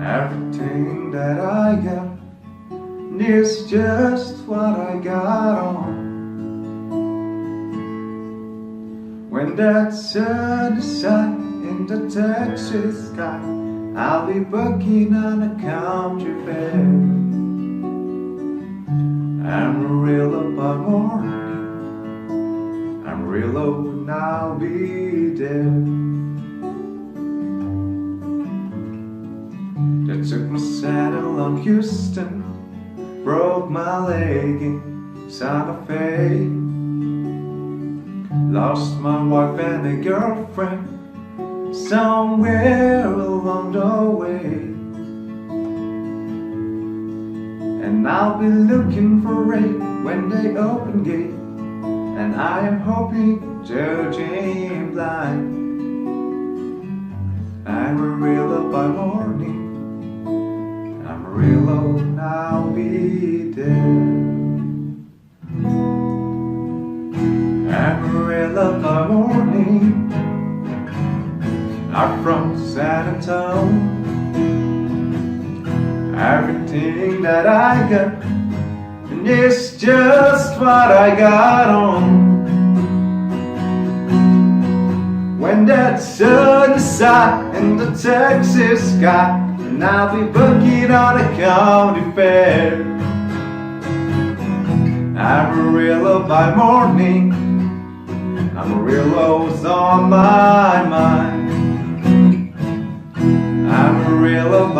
Everything that I got is just what I got on. When that sun is set in the Texas sky, I'll be booking on a country fair. Amarillo by morning, Amarillo and I'll be there. They took my saddle on Houston, broke my leg in Santa Fe, lost my wife and a girlfriend somewhere along the way. And I'll be looking for rain when they open gate, and I am hoping, judging blind, Amarillo by morning, Amarillo and I'll be there. Amarillo by morning, I'm from San Antonio. Everything that I got is just what I got on. When that sun is set in the Texas sky, and I'll be booking on a county fair. Amarillo by morning, Amarillo's on my mind. Amarillo